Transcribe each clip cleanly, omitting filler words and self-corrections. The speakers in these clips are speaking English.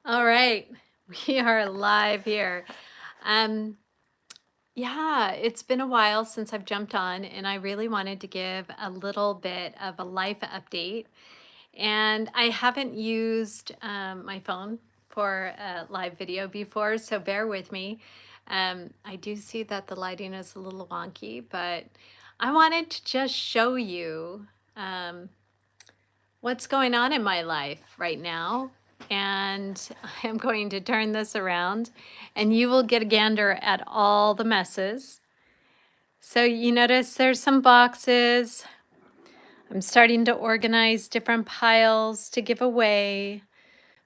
All right, we are live here. Um, yeah, it's been a while since I've jumped on, and I really wanted to give a little bit of a life update. And I haven't used my phone for a live video before, so bear with me. I do see that the lighting is a little wonky, but I wanted to just show you um, what's going on in my life right now. And I am going to turn this around and you will get a gander at all the messes. So you notice there's some boxes. I'm starting to organize different piles to give away,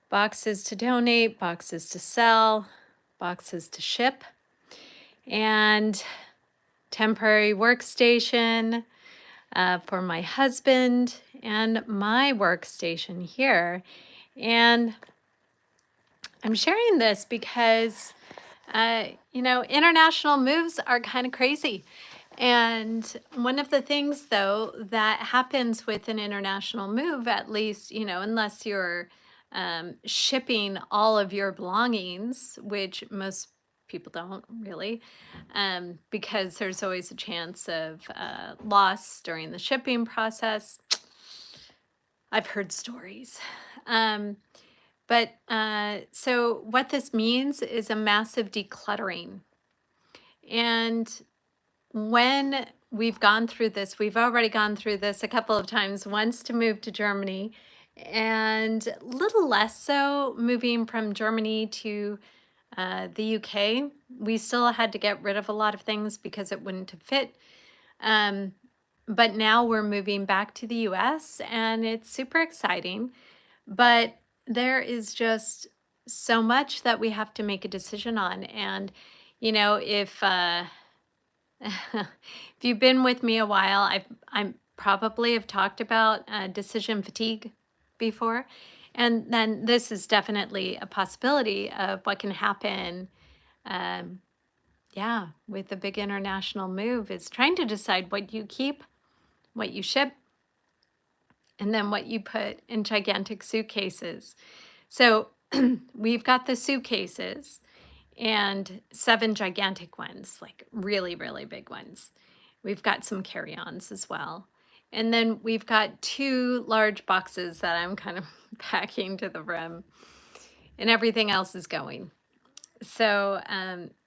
boxes to donate, boxes to sell, boxes to ship, and temporary workstation for my husband and my workstation here. And I'm sharing this because, international moves are kind of crazy. And one of the things, though, that happens with an international move, at least, unless you're shipping all of your belongings, which most people don't really, because there's always a chance of loss during the shipping process. I've heard stories. Um, so what this means is a massive decluttering. And when we've gone through this, we've already gone through this a couple of times, once to move to Germany, and a little less so moving from Germany to the UK. We still had to get rid of a lot of things because it wouldn't have fit. Um, but now we're moving back to the US and it's super exciting. But there is just so much that we have to make a decision on. And, if if you've been with me a while, I probably have talked about decision fatigue before. And then this is definitely a possibility of what can happen. Um, yeah, with the big international move is trying to decide what you keep, what you ship, and then what you put in gigantic suitcases. So we've got the suitcases and 7 gigantic ones, like really, really big ones. We've got some carry-ons as well. And then we've got 2 large boxes that I'm kind of packing to the rim, and everything else is going. So,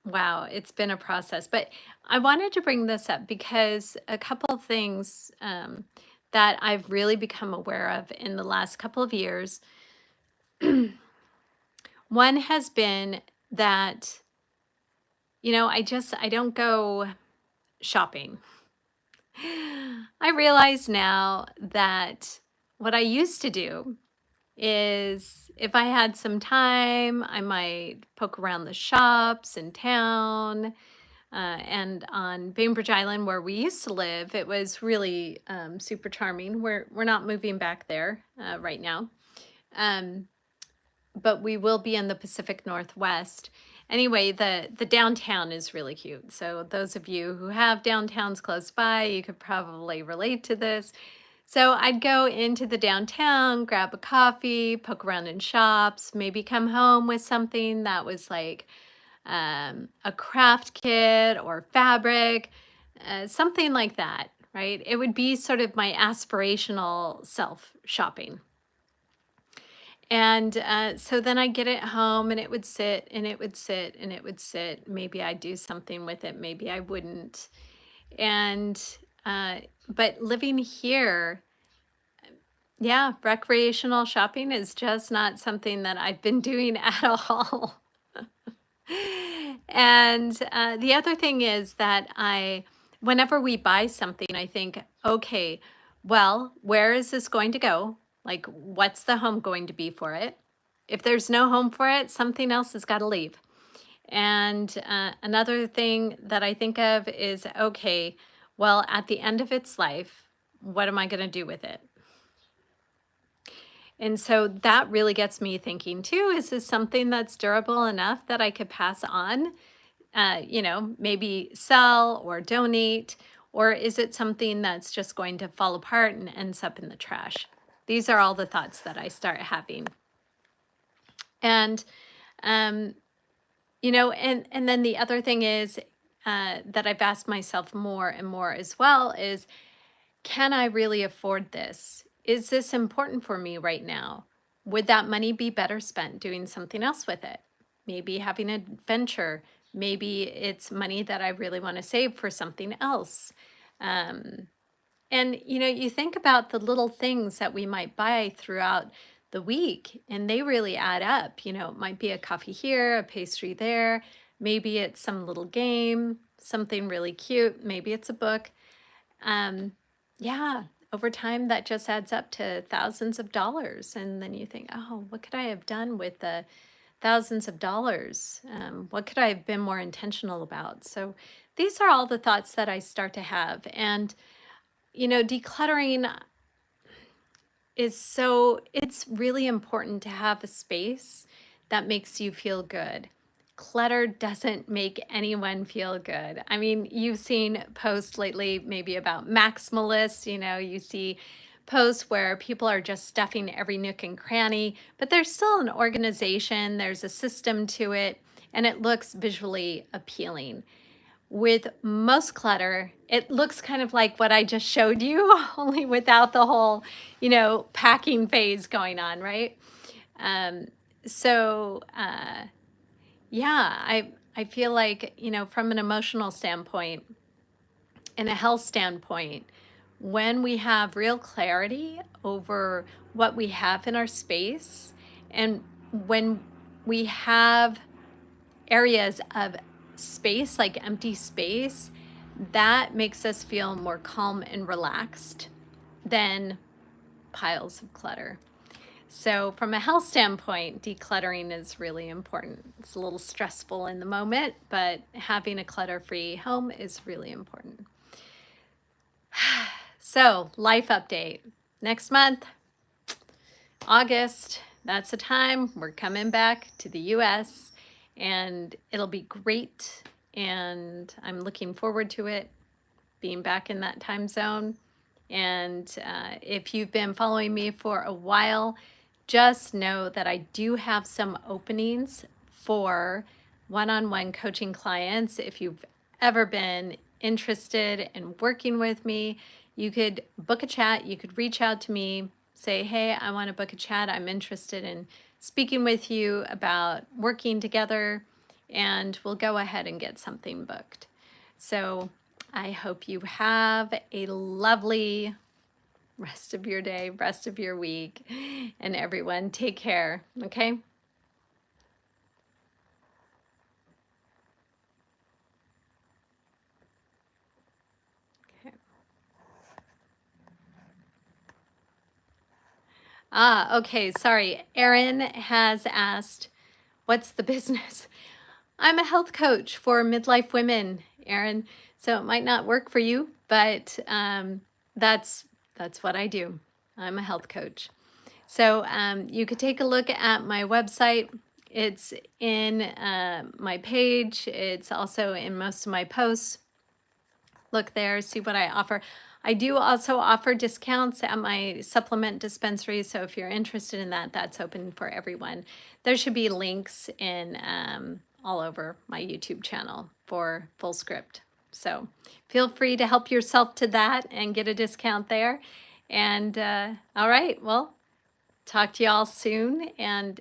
wow, it's been a process. But I wanted to bring this up because a couple of things that I've really become aware of in the last couple of years. One has been that, I don't go shopping. I realize now that what I used to do is if I had some time, I might poke around the shops in town. And on Bainbridge Island, where we used to live, it was really super charming. We're not moving back there right now. Um, but we will be in the Pacific Northwest. Anyway, the downtown is really cute. So those of you who have downtowns close by, you could probably relate to this. So I'd go into the downtown, grab a coffee, poke around in shops, maybe come home with something that was like a craft kit or fabric, something like that, right? It would be sort of my aspirational self shopping. And so then I get it home and it would sit and it would sit and it would sit. Maybe I'd do something with it, maybe I wouldn't. And, but living here, yeah, recreational shopping is just not something that I've been doing at all. And the other thing is that whenever we buy something, I think, okay, well, where is this going to go? Like, what's the home going to be for it? If there's no home for it, something else has got to leave. And another thing that I think of is, okay, well, at the end of its life, what am I going to do with it? And so that really gets me thinking too, is this something that's durable enough that I could pass on? Maybe sell or donate, or is it something that's just going to fall apart and ends up in the trash? These are all the thoughts that I start having. And, um, and then the other thing is that I've asked myself more and more as well is, can I really afford this? Is this important for me right now? Would that money be better spent doing something else with it? Maybe having an adventure. Maybe it's money that I really want to save for something else. Um, and you think about the little things that we might buy throughout the week, and they really add up. It might be a coffee here, a pastry there. Maybe it's some little game, something really cute. Maybe it's a book. Um, yeah, over time that just adds up to thousands of dollars. And then you think, oh, what could I have done with the thousands of dollars? What could I have been more intentional about? So these are all the thoughts that I start to have. And, decluttering it's really important to have a space that makes you feel good. Clutter doesn't make anyone feel good. I mean, you've seen posts lately maybe about maximalists, you see posts where people are just stuffing every nook and cranny, but there's still an organization, there's a system to it, and it looks visually appealing. With most clutter, it looks kind of like what I just showed you, only without the whole, packing phase going on, right? Um, so, yeah, I feel like, from an emotional standpoint and a health standpoint, when we have real clarity over what we have in our space, and when we have areas of space, like empty space, that makes us feel more calm and relaxed than piles of clutter. So, from a health standpoint, decluttering is really important. It's a little stressful in the moment, but having a clutter free home is really important. So, life update. Next month, August, that's the time we're coming back to the US, and it'll be great. And I'm looking forward to it, being back in that time zone. And if you've been following me for a while, just know that I do have some openings for one-on-one coaching clients. If you've ever been interested in working with me, you could book a chat. You could reach out to me, say, hey, I want to book a chat. I'm interested in speaking with you about working together, and we'll go ahead and get something booked. So I hope you have a lovely rest of your day, rest of your week, and everyone take care, okay? Okay. Okay, sorry. Erin has asked, what's the business? I'm a health coach for midlife women, Erin. So it might not work for you, but that's what I do. I'm a health coach. So you could take a look at my website. It's in my page. It's also in most of my posts. Look there, see what I offer. I do also offer discounts at my supplement dispensary. So if you're interested in that, that's open for everyone. There should be links in all over my YouTube channel for Fullscript. So feel free to help yourself to that and get a discount there. And all right, well, talk to y'all soon, and